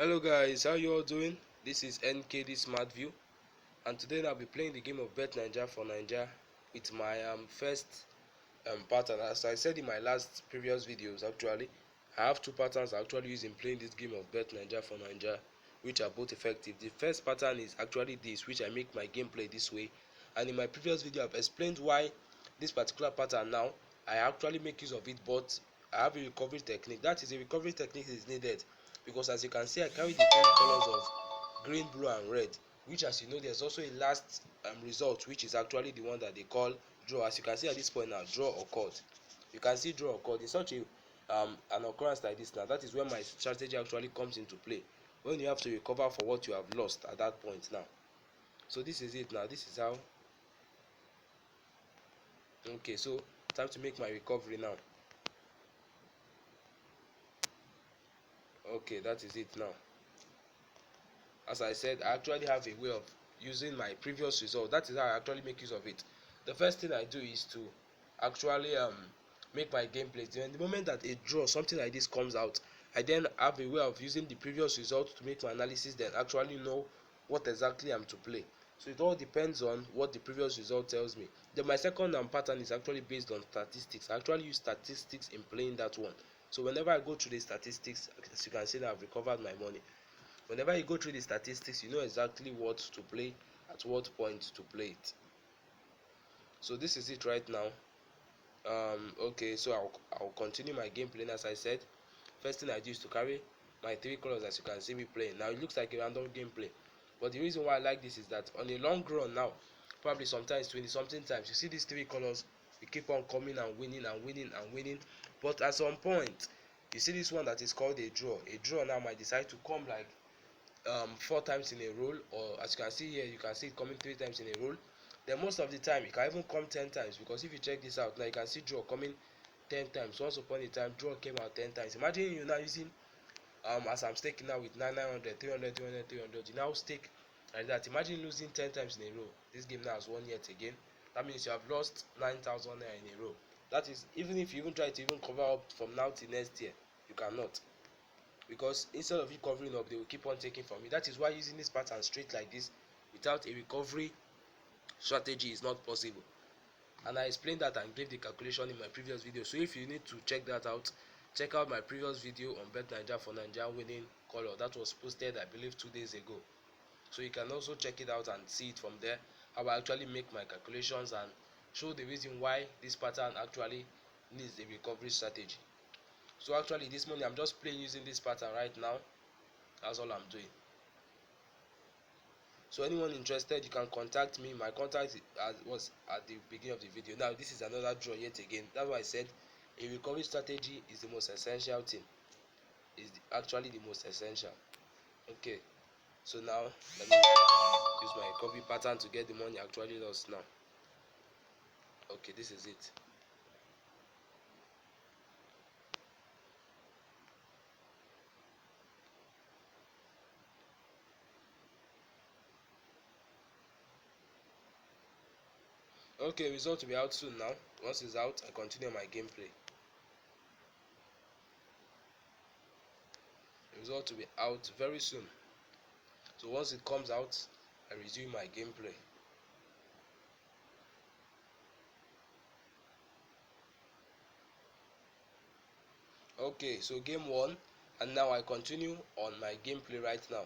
Hello guys, how you all doing? This is NKD Smart View, and today I'll be playing the game of Bet9ja for Naija with my first pattern. As I said in my last previous videos, actually I have two patterns I actually use in playing this game of Bet9ja for Naija, which are both effective. The first pattern is actually this, which I make my gameplay this way, and in my previous video I've explained why this particular pattern now I actually make use of it, but I have a recovery technique. That is, a recovery technique is needed because, as you can see, I carry the three colors of green, blue and red, which, as you know, there's also a last result, which is actually the one that they call draw. As you can see at this point now, draw occurred. You can see draw occurred in such a an occurrence like this. Now that is when my strategy actually comes into play, when you have to recover for what you have lost at that point now. So this is it now. This is how. Okay, so time to make my recovery now. Okay, that is it now. As I said, I actually have a way of using my previous result. That is how I actually make use of it. The first thing I do is to actually make my gameplay. Then the moment that a draw, something like this comes out, I then have a way of using the previous result to make my analysis, then actually know what exactly I'm to play. So it all depends on what the previous result tells me. Then my second pattern is actually based on statistics. I actually use statistics in playing that one. So whenever I go through the statistics, as you can see, I've recovered my money. Whenever you go through the statistics, you know exactly what to play, at what point to play it. So this is it right now. Okay, so I'll continue my gameplay. As I said, first thing I do is to carry my three colors, as you can see me playing. Now it looks like a random gameplay, but the reason why I like this is that on a long run now, probably sometimes 20 something times, you see these three colors, you keep on coming and winning and winning and winning, but at some point you see this one that is called a draw. A draw now might decide to come like 4 times in a row, or as you can see here, you can see it coming 3 times in a row. Then most of the time it can even come 10 times, because if you check this out now, you can see draw coming 10 times. Once upon a time, draw came out 10 times. Imagine you now using as I'm staking now with 900, 300, 300, 300, you now stake like that. Imagine losing 10 times in a row. This game now has won yet again. That means you have lost 9,000 naira in a row. That is, even if you even try to even cover up from now till next year, you cannot, because instead of you covering up, they will keep on taking from you. That is why using this pattern straight like this without a recovery strategy is not possible, and I explained that and gave the calculation in my previous video. So if you need to check that out, check out my previous video on Bet9ja for Naija winning color. That was posted, I believe, 2 days ago. So you can also check it out and see it from there, how I actually make my calculations and show the reason why this pattern actually needs a recovery strategy. So actually this morning I'm just playing using this pattern right now. That's all I'm doing. So anyone interested, you can contact me. My contact was at the beginning of the video. Now this is another draw yet again. That's why I said a recovery strategy is the most essential thing. Is actually the most essential. Okay, so now let me use my recovery pattern to get the money I actually lost now. Okay, this is it. Okay, result will be out soon now. Once it's out, I continue my gameplay. The result will be out very soon. So once it comes out, I resume my gameplay. Okay, so game 1, and now I continue on my gameplay right now.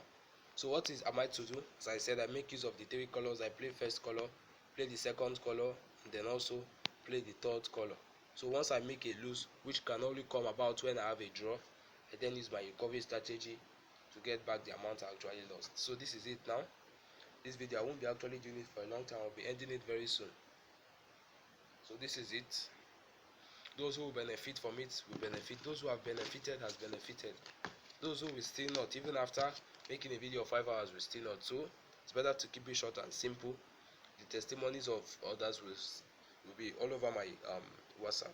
So what am I to do? As I said, I make use of the three colors. I play first color, play the second color, and then also play the third color. So once I make a lose, which can only come about when I have a draw, I then use my recovery strategy to get back the amount I actually lost. So this is it now. This video, I won't be actually doing it for a long time. I'll be ending it very soon. So this is it. Those who will benefit from it will benefit. Those who have benefited has benefited. Those who will still not, even after making a video of 5 hours, will still not. So it's better to keep it short and simple. The testimonies of others will be all over my WhatsApp.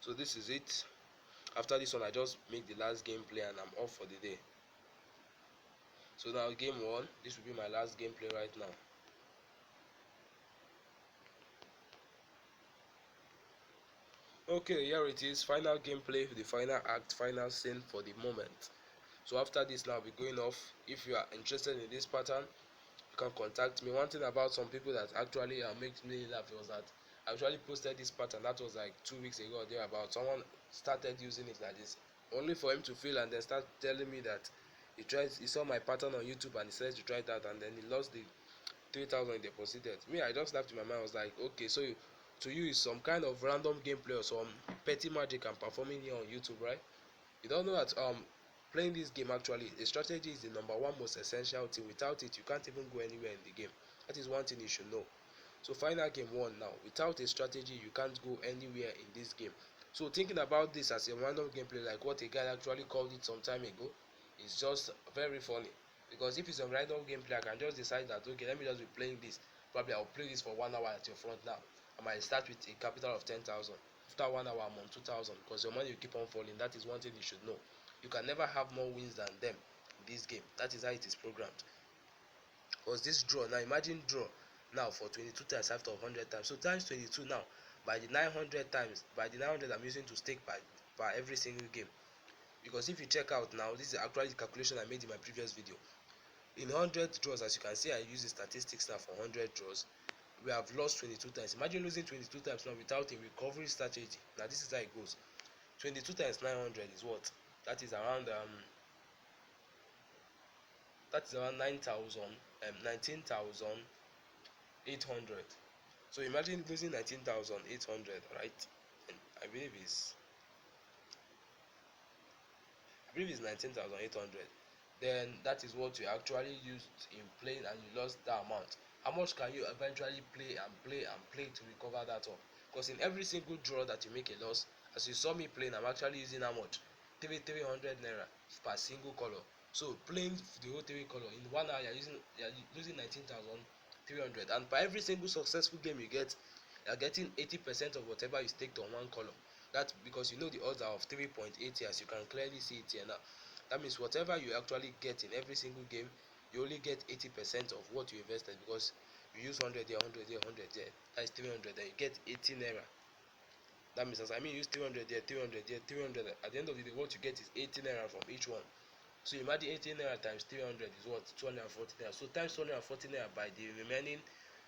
So this is it. After this one, I just make the last gameplay and I'm off for the day. So now game 1, this will be my last gameplay right now. Okay, here it is. Final gameplay, the final act, final scene for the moment. So after this, now I'll be going off. If you are interested in this pattern, you can contact me. One thing about some people that actually makes me laugh was that I actually posted this pattern that was like 2 weeks ago or thereabout. Someone started using it like this, only for him to fail and then start telling me that he saw my pattern on YouTube and he says to try it out, and then he lost the 3,000 he deposited. Me, I just laughed in my mind. I was like, okay, so to you is some kind of random gameplay or some petty magic I'm performing here on YouTube, right? You don't know that playing this game, actually a strategy is the number one most essential thing. Without it, you can't even go anywhere in the game. That is one thing you should know. So final game one now. Without a strategy, you can't go anywhere in this game. So thinking about this as a random gameplay, like what a guy actually called it some time ago, is just very funny. Because if it's a random gameplay, I can just decide that okay, let me just be playing this. Probably I'll play this for 1 hour at your front now. I might start with a capital of 10,000. After 1 hour, I'm on 2,000 because your money will keep on falling. That is one thing you should know. You can never have more wins than them in this game. That is how it is programmed. Because this draw now, imagine draw now for 22 times after 100 times. So times 22 now by the 900 times, by the 900 I'm using to stake by every single game. Because if you check out now, this is actually the calculation I made in my previous video. In 100 draws, as you can see, I use the statistics now for 100 draws. We have lost 22 times. Imagine losing 22 times now without a recovery strategy. Now this is how it goes. 22 times 900 is what? That is around 9,000 19,800. So imagine losing 19,800, right? And I believe it's 19,800. Then that is what you actually used in playing and you lost that amount. How much can you eventually play and play and play to recover that up? Because in every single draw that you make a loss, as you saw me playing, I'm actually using how much? 300 naira per single color. So playing the whole three color in 1 hour, you're losing 19,300. And by every single successful game you get, you're getting 80% of whatever you staked on one color. That's because you know the odds are of 3.80, as you can clearly see it here now. That means whatever you actually get in every single game, you only get 80% of what you invested, because you use 100 here, 100 here, 100 there. That is 300. Then you get 18 naira. That means, as I mean, use 300 here, 300 here, 300. At the end of the day, what you get is 18 naira from each one. So imagine 18 naira times 300 is what? 240 naira. So times 240 naira by the remaining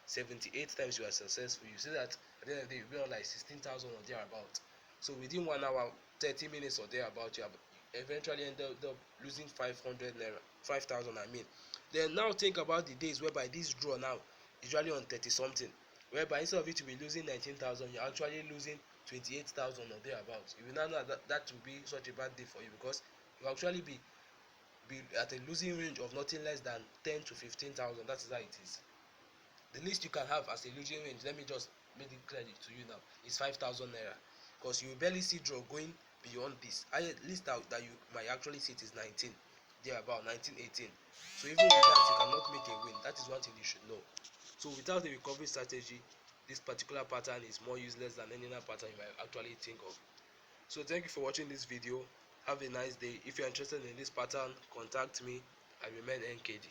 78 times you are successful. You see that at the end of the day, you'll be on like 16,000 or thereabout. So within 1 hour, 30 minutes or thereabout, you have eventually ended up losing 500 naira, 5,000 I mean. Then now think about the days whereby this draw now is usually on 30 something, whereby instead of it to be losing 19,000, you're actually losing 28,000 or thereabout. You will now know that will be such a bad day for you, because you actually be at a losing range of nothing less than 10 to 15,000. That is how it is. The least you can have as a losing range, let me just make it clear to you now, is 5,000 naira, because you will barely see draw going beyond this. At least that you might actually see it is 19, there about 19, 18. So even with that, you cannot make a win. That is one thing you should know. So without a recovery strategy, this particular pattern is more useless than any other pattern you might actually think of. So thank you for watching this video. Have a nice day. If you're interested in this pattern, contact me. I remain NKD.